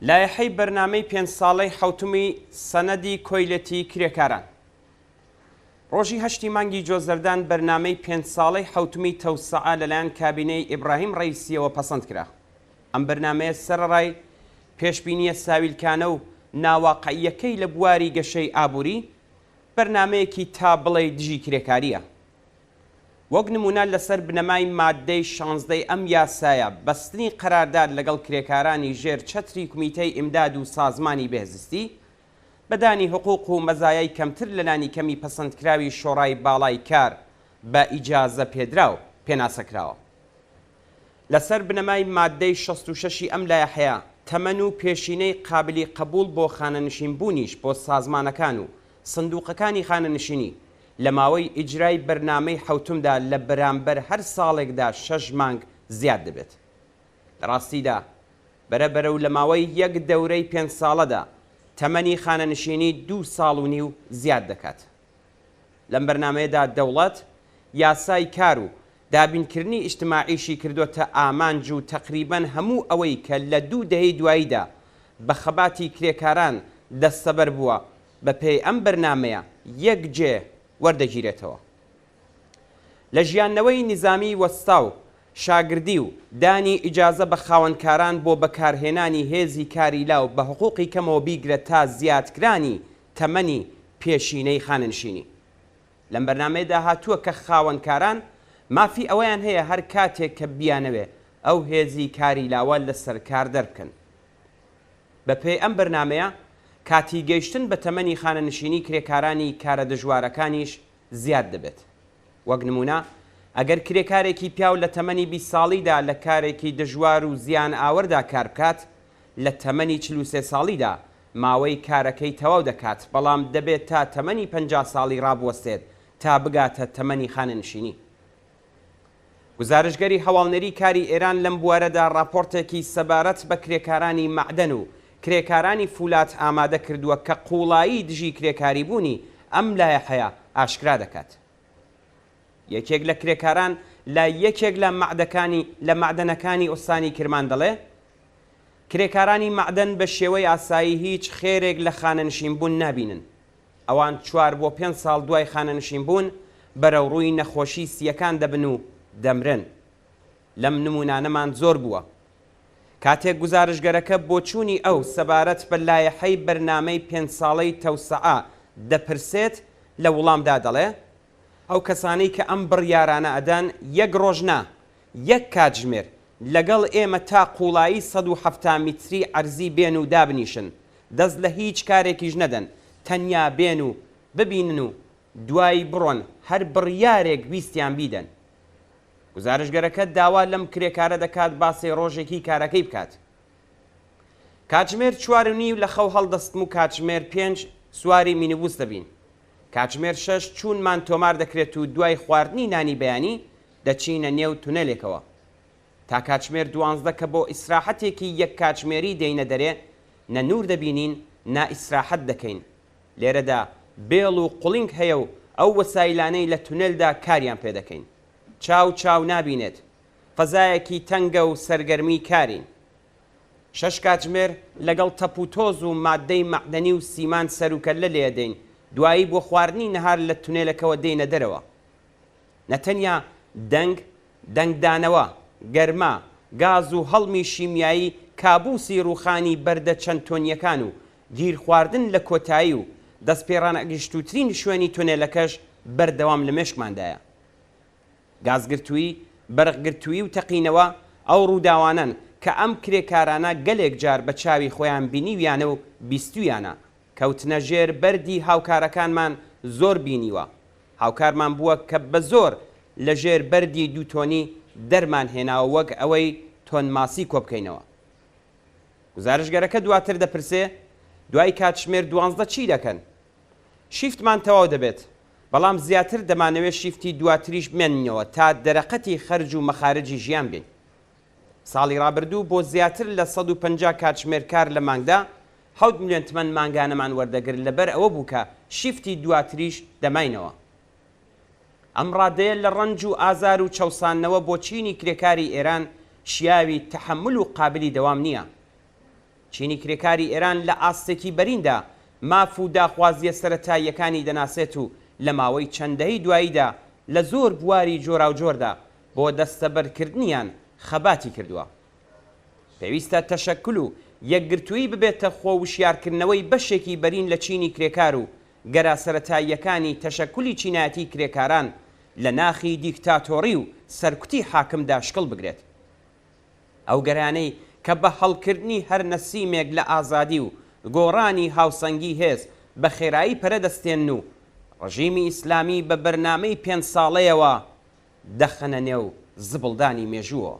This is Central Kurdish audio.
لایحەی بەرنامەی 5 ساڵەی حوتمی سەنەدی کۆیلەتی کرێکاران. ڕۆژی 8 مانگی جۆزەردان بەرنامەی 5 ساڵەی حوتمی تەوسعە لەلایەن کابینەی ئیبراهیم ڕەیسیەوە پەسەند کرا. ئەم بەرنامەیە سەرڕای پێشبینیە ساویلکانە و ناواقعیەکەی لە بواری گەشەی ئابووری بەرنامەیەکی تا بڵێ دژی کرێکاریە. وەک نمونە لەسەر بنەمای مادەی 16 ئەم یاسایە بەستنی قەرارداد لەگەڵ کرێکارانی ژێر چەتری کومیتەی ئیمداد و سازمانی بەهزستی بەدانی حقوق و مەزایای کەمتر لە لانی کەمی پەسەندکراوی شۆڕای باڵای کار بە ئیجازە پێدراو پێناسەکراوە. لەسەر بنەمای مادەی 66 ئەم لایحەیە تەمەن و پێشینەی قابلی قبول بۆ خانەنشینبوونیش بۆ سازمانەکان و سندوقەکانی خانەنشینی لە ماوەی ئیجرای بەرنامەی حوتمدا لە بەرامبەر هەر ساڵێکدا 6 مانگ زیاد دەبێت. لە ڕاستیدا بەرەبەرە و لە ماوەی یەک دەورەی 5 ساڵەدا تەمەنی خانەنشینی 2 ساڵ و نیو زیاد دەکات. لەم بەرنامەیەدا دەوڵەت یاسای کار و دابینکردنی ئیجتماعیشی کردوتە ئامانج و تەقریبەن هەموو ئەوەی کە لە 2 دەهەی دواییدا بە خەباتی کرێکاران دەستەبەر بووە بە پێی ئەم بەرنامەیە یەکجێ وەردەگیرێتەوە. لە ژیانەوەی نظامی وەستا و شاگردی و دانی ئیجازە بە خاوەنکاران بۆ بەکارهێنانی هێزی کاری لاو بە حقوقی کەمەوە بیگرێت تا زیادکرانی تەمەنی پێشینەی خانەنشینی. لەم بەرنامەیەدا هاتووە کە خاوەنکاران مافی ئەوەیان هەیە هەر کاتێک کە بیانەوێ ئەو هێزی کاری لاوە لە سەرکار دەربکەن. بە پێی ئەم بەرنامەیە کاتی گەیشتن بە تەمەنی خانەنشینی کرێکارانی کارە دژوارەکانیش زیاد دەبێت. وەک نمونە ئەگەر کرێکارێکی پیاو لە تەمەنی 20 ساڵیدا لە کارێکی دژوار و زیان ئاوەردا کار بکات، لە تەمەنی 43 ساڵیدا ماوەی کارەکەی تەواو دەکات، بەڵام دەبێت تا تەمەنی 50 ساڵی ڕابوەستێت تا بگاتە تەمەنی خانەنشینی. گزارشگەری هەواڵنەری کاری ئێران لەم بوارەدا راپۆرتێکی سەبارەت بە کرێکارانی مەعدەن و کرێکارانی فولات ئامادە کردووە کە قوڵایی دژی کرێکاری بوونی ئەم لایحەیە ئاشکرا دەکات. یەکێک لە کرێکاران لە یەکێک لە مەعدەنەکانی ئۆستانی کرمان دەڵێ کرێکارانی مەعدەن بە شێوەی ئاسایی هیچ خێرێک لە خانەنشینبوون نابینن. ئەوان 4 بۆ 5 ساڵ دوای خانەنشینبوون بەرەو ڕووی نەخۆشی سیەکان دەبن و دەمرن. لەم نمونانەمان زۆر بووە. کاتێک گزارشگەرەکە بۆ چوونی ئەو سەبارەت بە لایحەی بەرنامەی 5 ساڵەی تەوسعە دەپرسێت لە وڵامدا دەڵێ ئەو کەسانەی کە ئەم بڕیارانە ئەدان یەک ڕۆژنا یەک کاتژمێر لەگەڵ ئێمە تا قوڵایی 170 میتری ئەرزی بێن و دابنیشن، دەست لە هیچ کارێکیش نەدەن، تەنیا بێن و ببینن و دوای بڕۆن هەر بڕیارێک ویستیان بیدەن. گزارشگەرەکە داوا لەم کرێکارە دەکات باسی ڕۆژێکی کارەکەی بکات. کاتژمێر 4:30 لە خەو هەڵدەستم و کاتژمێر 5 سواری مینیبوس دەبین. کاتژمێر 6 چوونمان تۆمار دەکرێت و دوای خواردنی نانی بەیانی دەچینە نێو تونەلێکەوە. تا کاتژمێر 12 کە بۆ ئیسراحەتێکی یەک کاتژمێری دەینە دەرێ نە نور دەبینین نا ئیسراحەت دەکەین. لێرەدا بێڵ و قوڵنگ هەیە و ئەو وەسایلانەی لە تونەلدا کاریان پێ دەکەین. چاو نابینێت، فەزایەکی تەنگە و سەرگەرمی کارین. 6 کاتژمێر لەگەڵ تەپ و تۆز و مادەی مەعدەنی و سیمان سەروکە لە لێدەین، دوایی بۆ خواردنی نەهار لە تونێلەکەوە دێنە دەرەوە. نەتەنیا دەنگدانەوە، گەرما، گاز و هەڵمی شیمیایی کابوسی ڕوخانی بەردە چەند تۆنیەکان و گیر خواردن لە کۆتایی و دەستپێڕانە گشتوترین شوێنی تونێلەکەش بەردەوام لە مێشکماندایە. گازگرتووی، بەرقگرتووی و تەقینەوە ئەو ڕووداوانن کە ئەم کرێکارانە گەلێک جار بە چاوی خۆیان بینیویانە و بیستویانە. کەوتنە ژێر بەردی هاوکارەکانمان زۆر بینیوە. هاوکارمان بووە کە بە زۆر لە ژێر بەردی 2 تۆنی دەرمان هێناوە وەک ئەوەی تۆن ماسی کۆ بکەینەوە. گزارشگەرەکە دواتر دەپرسێ دوای کاتژمێر 12 چی دەکەن؟ شیفتمان تەواو دەبێت، بەڵام زیاتر دەمانەوێت شیفتی دواتریش بمێنینەوە تا دەرەقەتی خەرج و مەخارجی ژیان بین. ساڵی ڕابردوو بۆ زیاتر لە 150 کاتژمێر کار لە مانگدا 7 میلیۆن تمەن مانگانەمان وەردەگرت لەبەر ئەوە بوو کە شیفتی دواتریش دەماینەوە. ئەم ڕادەیە لە ڕەنج و ئازار و چەوسانەوە بۆ چینی کرێکاری ئێران شیاوی تەحمل و قابلی دەوام نییە. چینی کرێکاری ئێران لە ئاستێکی بەریندا ماف و داخوازیە سەرەتاییەکانی دەناسێت و لە ماوەی چەندەهی دواییدا لە زۆر بواری جۆراوجۆردا بۆ دەستەبەرکردنیان خەباتی کردووە. پێویستە تەشەکل و یەکگرتووی ببێتە خۆوشیارکردنەوەی بەشێکی بەرین لە چینی کرێکار و گەرا سەرەتاییەکانی تەشەکولی چینایەتی کرێکاران لە ناخی دیکتاتۆری و سەرکوتی حاکمدا شکڵ بگرێت. ئەو گەرانەی کە بە هەڵکردنی هەر نەسیمێک لە ئازادی و گۆڕانی هاوسەنگی هێز بە خێرایی پەرەدەستێن و ڕژیمی ئیسلامی بە بەرنامەی 5 ساڵەیەوە دەخەنە نێو زبڵدانی مێژووە.